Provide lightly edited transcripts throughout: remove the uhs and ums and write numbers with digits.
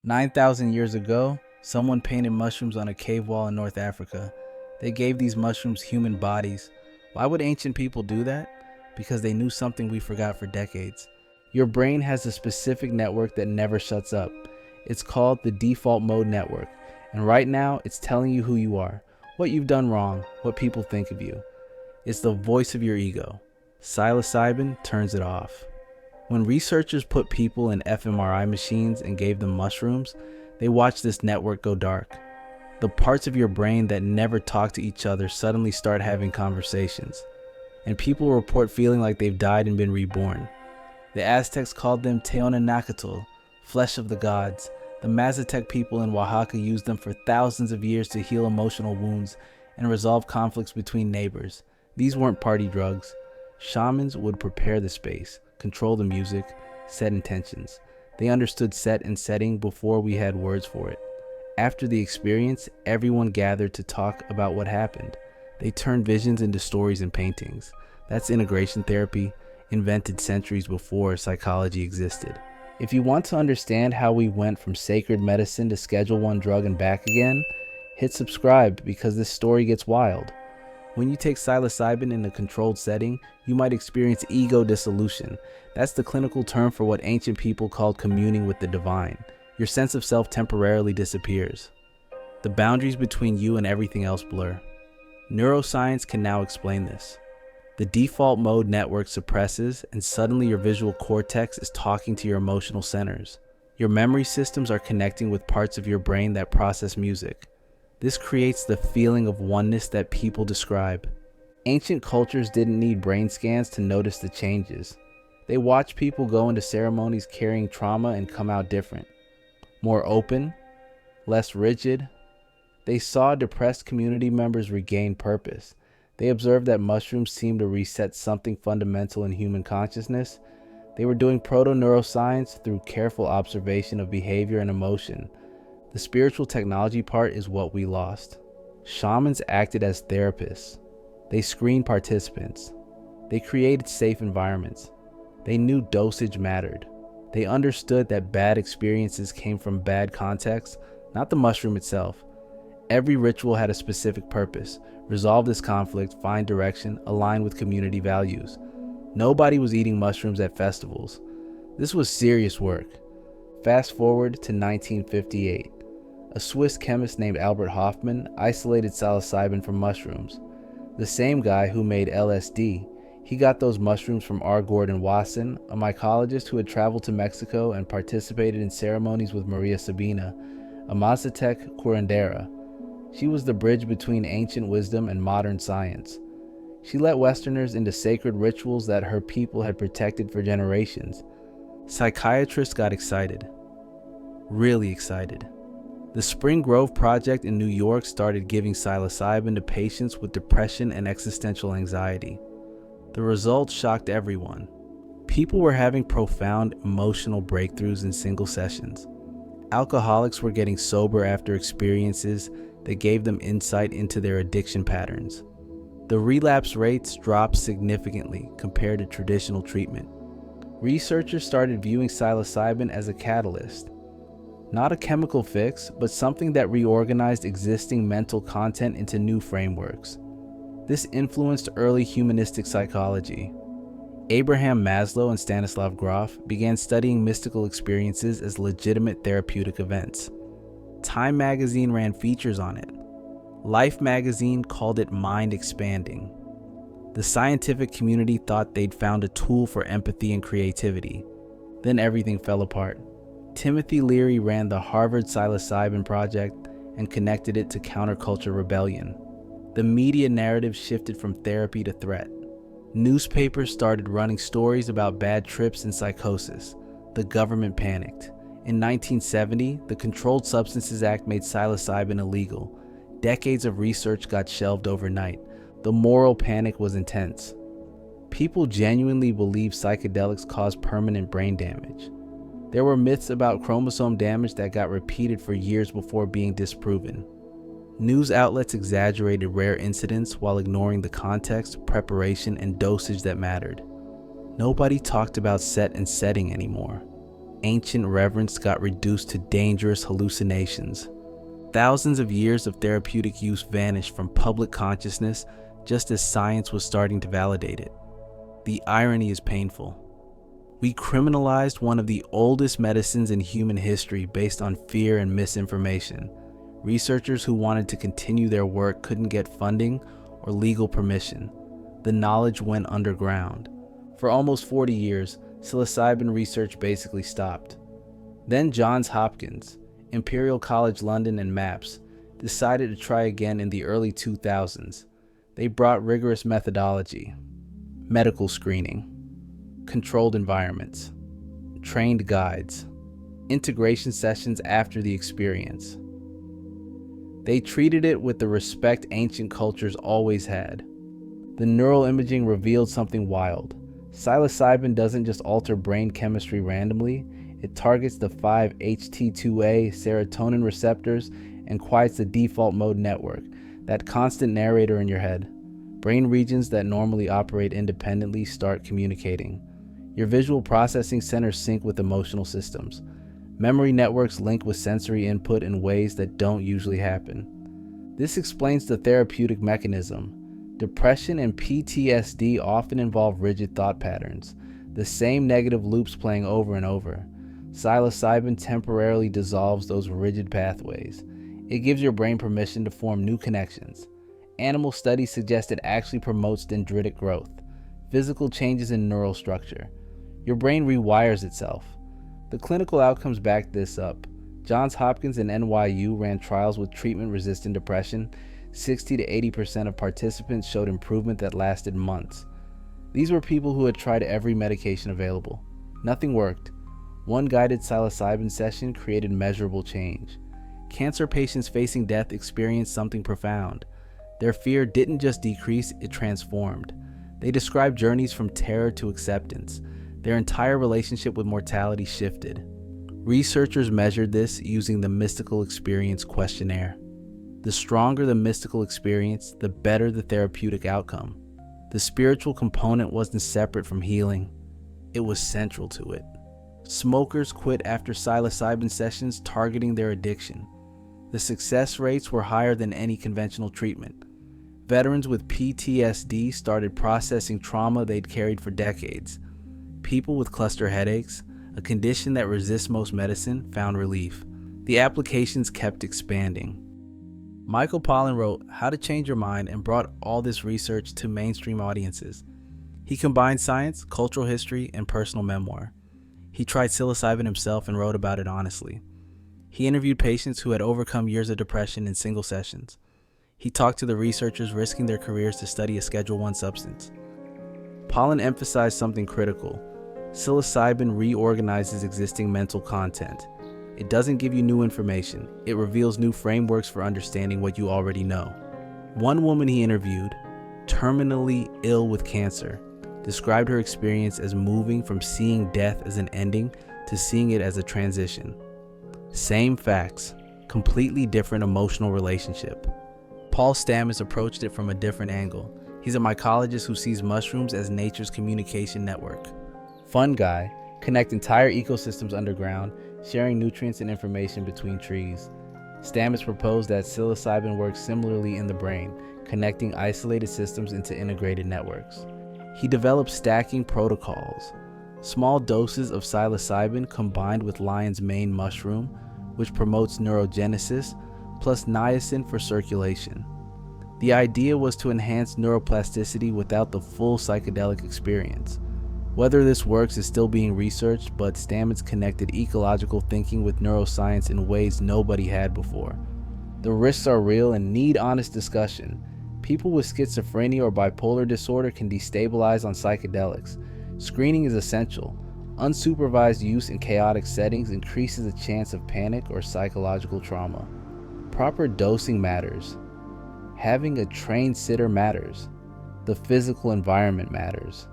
9,000 years ago, someone painted mushrooms on a cave wall in North Africa. They gave these mushrooms human bodies. Why would ancient people do that? Because they knew something we forgot for decades. Your brain has a specific network that never shuts up. It's called the default mode network. And right now, it's telling you who you are, what you've done wrong, what people think of you. It's the voice of your ego. Psilocybin turns it off. When researchers put people in fMRI machines and gave them mushrooms, they watched this network go dark. The parts of your brain that never talk to each other suddenly start having conversations. And people report feeling like they've died and been reborn. The Aztecs called them Teonanacatl, flesh of the gods. The Mazatec people in Oaxaca used them for thousands of years to heal emotional wounds and resolve conflicts between neighbors. These weren't party drugs. Shamans would prepare the space, control the music, set intentions. They understood set and setting before we had words for it. After the experience, everyone gathered to talk about what happened. They turned visions into stories and paintings. That's integration therapy, invented centuries before psychology existed. If you want to understand how we went from sacred medicine to Schedule I drug and back again, hit subscribe because this story gets wild. When you take psilocybin in a controlled setting, you might experience ego dissolution. That's the clinical term for what ancient people called communing with the divine. Your sense of self temporarily disappears. The boundaries between you and everything else blur. Neuroscience can now explain this. The default mode network suppresses, and suddenly your visual cortex is talking to your emotional centers. Your memory systems are connecting with parts of your brain that process music. This creates the feeling of oneness that people describe. Ancient cultures didn't need brain scans to notice the changes. They watched people go into ceremonies carrying trauma and come out different. More open, less rigid. They saw depressed community members regain purpose. They observed that mushrooms seemed to reset something fundamental in human consciousness. They were doing proto-neuroscience through careful observation of behavior and emotion. The spiritual technology part is what we lost. Shamans acted as therapists. They screened participants. They created safe environments. They knew dosage mattered. They understood that bad experiences came from bad context, not the mushroom itself. Every ritual had a specific purpose: resolve this conflict, find direction, align with community values. Nobody was eating mushrooms at festivals. This was serious work. Fast forward to 1958. A Swiss chemist named Albert Hofmann isolated psilocybin from mushrooms. The same guy who made LSD. He got those mushrooms from R. Gordon Wasson, a mycologist who had traveled to Mexico and participated in ceremonies with Maria Sabina, a Mazatec curandera. She was the bridge between ancient wisdom and modern science. She let Westerners into sacred rituals that her people had protected for generations. Psychiatrists got excited. Really excited. The Spring Grove Project in New York started giving psilocybin to patients with depression and existential anxiety. The results shocked everyone. People were having profound emotional breakthroughs in single sessions. Alcoholics were getting sober after experiences that gave them insight into their addiction patterns. The relapse rates dropped significantly compared to traditional treatment. Researchers started viewing psilocybin as a catalyst. Not a chemical fix, but something that reorganized existing mental content into new frameworks. This influenced early humanistic psychology. Abraham Maslow and Stanislav Grof began studying mystical experiences as legitimate therapeutic events. Time magazine ran features on it. Life magazine called it mind-expanding. The scientific community thought they'd found a tool for empathy and creativity. Then everything fell apart. Timothy Leary ran the Harvard Psilocybin Project and connected it to counterculture rebellion. The media narrative shifted from therapy to threat. Newspapers started running stories about bad trips and psychosis. The government panicked. In 1970, the Controlled Substances Act made psilocybin illegal. Decades of research got shelved overnight. The moral panic was intense. People genuinely believed psychedelics caused permanent brain damage. There were myths about chromosome damage that got repeated for years before being disproven. News outlets exaggerated rare incidents while ignoring the context, preparation, and dosage that mattered. Nobody talked about set and setting anymore. ancient reverence got reduced to dangerous hallucinations. Thousands of years of therapeutic use vanished from public consciousness just as science was starting to validate it. The irony is painful. We criminalized one of the oldest medicines in human history based on fear and misinformation. Researchers who wanted to continue their work couldn't get funding or legal permission. The knowledge went underground. For almost 40 years, psilocybin research basically stopped. Then Johns Hopkins, Imperial College London, and MAPS decided to try again in the early 2000s. They brought rigorous methodology, medical screening, controlled environments, trained guides, integration sessions after the experience. They treated it with the respect ancient cultures always had. The neural imaging revealed something wild. Psilocybin doesn't just alter brain chemistry randomly, it targets the 5-HT2A serotonin receptors and quiets the default mode network, that constant narrator in your head. Brain regions that normally operate independently start communicating. Your visual processing centers sync with emotional systems. Memory networks link with sensory input in ways that don't usually happen. This explains the therapeutic mechanism. Depression and PTSD often involve rigid thought patterns, the same negative loops playing over and over. Psilocybin temporarily dissolves those rigid pathways. It gives your brain permission to form new connections. Animal studies suggest it actually promotes dendritic growth, physical changes in neural structure. Your brain rewires itself. The clinical outcomes back this up. Johns Hopkins and NYU ran trials with treatment-resistant depression. 60 to 80% of participants showed improvement that lasted months. These were people who had tried every medication available. Nothing worked. One guided psilocybin session created measurable change. Cancer patients facing death experienced something profound. Their fear didn't just decrease, it transformed. They described journeys from terror to acceptance. Their entire relationship with mortality shifted. Researchers measured this using the Mystical Experience Questionnaire. The stronger the mystical experience, the better the therapeutic outcome. The spiritual component wasn't separate from healing. It was central to it. Smokers quit after psilocybin sessions, targeting their addiction. The success rates were higher than any conventional treatment. Veterans with PTSD started processing trauma they'd carried for decades. People with cluster headaches, a condition that resists most medicine, found relief. The applications kept expanding. Michael Pollan wrote How to Change Your Mind and brought all this research to mainstream audiences. He combined science, cultural history, and personal memoir. He tried psilocybin himself and wrote about it honestly. He interviewed patients who had overcome years of depression in single sessions. He talked to the researchers risking their careers to study a Schedule I substance. Pollan emphasized something critical. Psilocybin reorganizes existing mental content. It doesn't give you new information. It reveals new frameworks for understanding what you already know. One woman he interviewed, terminally ill with cancer, described her experience as moving from seeing death as an ending to seeing it as a transition. Same facts, completely different emotional relationship. Paul Stamets approached it from a different angle. He's a mycologist who sees mushrooms as nature's communication network. Fungi connect entire ecosystems underground, sharing nutrients and information between trees. Stamets proposed that psilocybin works similarly in the brain, connecting isolated systems into integrated networks. He developed stacking protocols, small doses of psilocybin combined with lion's mane mushroom, which promotes neurogenesis, plus niacin for circulation. The idea was to enhance neuroplasticity without the full psychedelic experience. Whether this works is still being researched, but Stamets connected ecological thinking with neuroscience in ways nobody had before. The risks are real and need honest discussion. People with schizophrenia or bipolar disorder can destabilize on psychedelics. Screening is essential. Unsupervised use in chaotic settings increases the chance of panic or psychological trauma. Proper dosing matters. Having a trained sitter matters. The physical environment matters.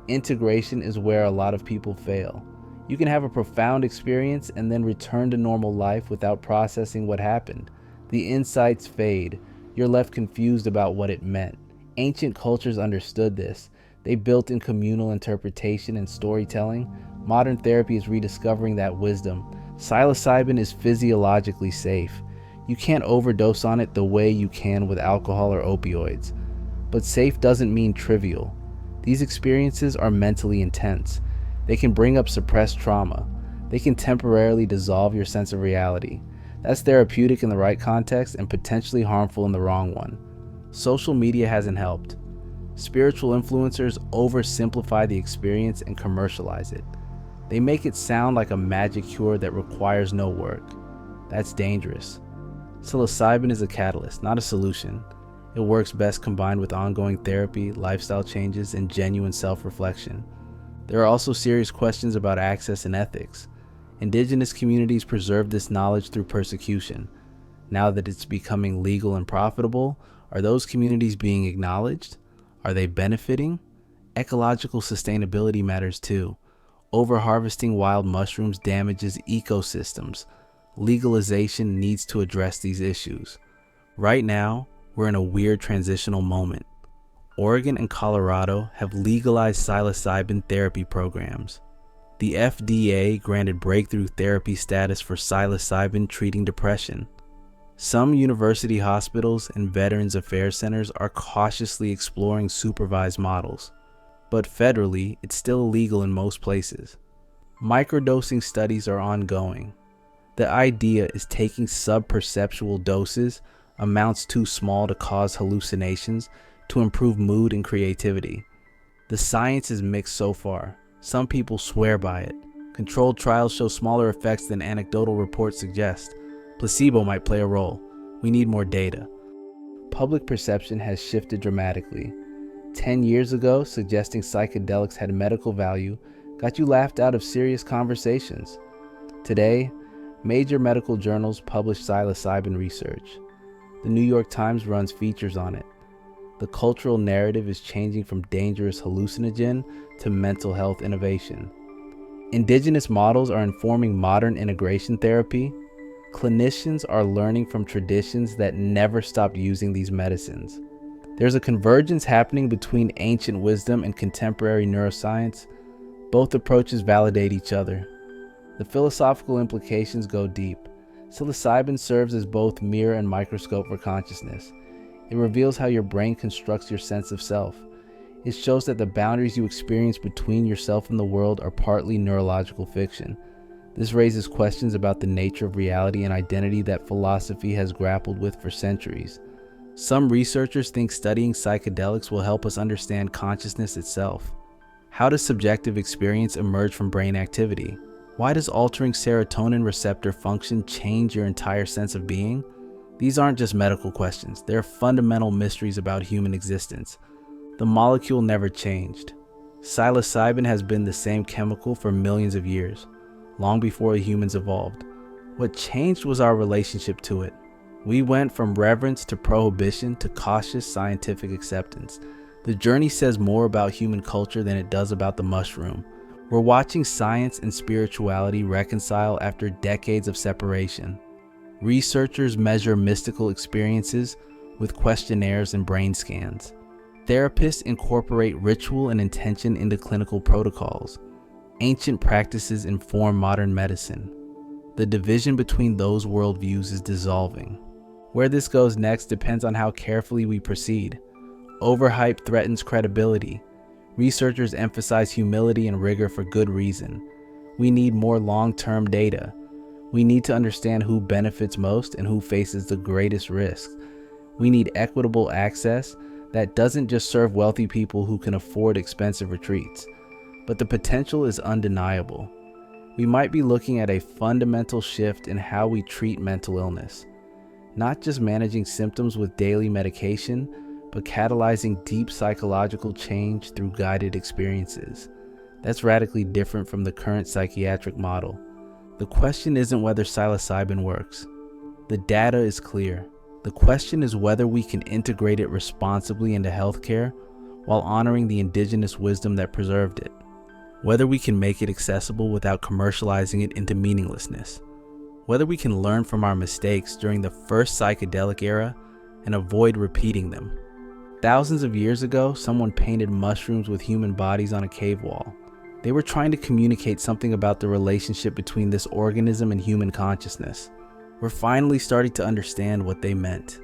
Integration is where a lot of people fail. You can have a profound experience and then return to normal life without processing what happened. The insights fade. You're left confused about what it meant. Ancient cultures understood this. They built in communal interpretation and storytelling. Modern therapy is rediscovering that wisdom. Psilocybin is physiologically safe. You can't overdose on it the way you can with alcohol or opioids. But safe doesn't mean trivial. These experiences are mentally intense. They can bring up suppressed trauma. They can temporarily dissolve your sense of reality. That's therapeutic in the right context and potentially harmful in the wrong one. Social media hasn't helped. Spiritual influencers oversimplify the experience and commercialize it. They make it sound like a magic cure that requires no work. That's dangerous. Psilocybin is a catalyst, not a solution. It works best combined with ongoing therapy, lifestyle changes, and genuine self-reflection. There are also serious questions about access and ethics. Indigenous communities preserve this knowledge through persecution. Now that it's becoming legal and profitable, are those communities being acknowledged? Are they benefiting? Ecological sustainability matters too. Overharvesting wild mushrooms damages ecosystems. Legalization needs to address these issues. Right now, we're in a weird transitional moment. Oregon and Colorado have legalized psilocybin therapy programs. The FDA granted breakthrough therapy status for psilocybin treating depression. Some university hospitals and Veterans Affairs centers are cautiously exploring supervised models, but federally, it's still illegal in most places. Microdosing studies are ongoing. The idea is taking subperceptual doses, amounts too small to cause hallucinations, to improve mood and creativity. The science is mixed so far. Some people swear by it. Controlled trials show smaller effects than anecdotal reports suggest. Placebo might play a role. We need more data. Public perception has shifted dramatically. 10 years ago, suggesting psychedelics had medical value got you laughed out of serious conversations. Today, major medical journals publish psilocybin research. The New York Times runs features on it. The cultural narrative is changing from dangerous hallucinogen to mental health innovation. Indigenous models are informing modern integration therapy. Clinicians are learning from traditions that never stopped using these medicines. There's a convergence happening between ancient wisdom and contemporary neuroscience. Both approaches validate each other. The philosophical implications go deep. Psilocybin serves as both mirror and microscope for consciousness. It reveals how your brain constructs your sense of self. It shows that the boundaries you experience between yourself and the world are partly neurological fiction. This raises questions about the nature of reality and identity that philosophy has grappled with for centuries. Some researchers think studying psychedelics will help us understand consciousness itself. How does subjective experience emerge from brain activity? Why does altering serotonin receptor function change your entire sense of being? These aren't just medical questions. They're fundamental mysteries about human existence. The molecule never changed. Psilocybin has been the same chemical for millions of years, long before humans evolved. What changed was our relationship to it. We went from reverence to prohibition to cautious scientific acceptance. The journey says more about human culture than it does about the mushroom. We're watching science and spirituality reconcile after decades of separation. Researchers measure mystical experiences with questionnaires and brain scans. Therapists incorporate ritual and intention into clinical protocols. Ancient practices inform modern medicine. The division between those worldviews is dissolving. Where this goes next depends on how carefully we proceed. Overhype threatens credibility. Researchers emphasize humility and rigor for good reason. We need more long-term data. We need to understand who benefits most and who faces the greatest risks. We need equitable access that doesn't just serve wealthy people who can afford expensive retreats. But the potential is undeniable. We might be looking at a fundamental shift in how we treat mental illness. Not just managing symptoms with daily medication, but catalyzing deep psychological change through guided experiences. That's radically different from the current psychiatric model. The question isn't whether psilocybin works. The data is clear. The question is whether we can integrate it responsibly into healthcare while honoring the indigenous wisdom that preserved it. Whether we can make it accessible without commercializing it into meaninglessness. Whether we can learn from our mistakes during the first psychedelic era and avoid repeating them. Thousands of years ago, someone painted mushrooms with human bodies on a cave wall. They were trying to communicate something about the relationship between this organism and human consciousness. We're finally starting to understand what they meant.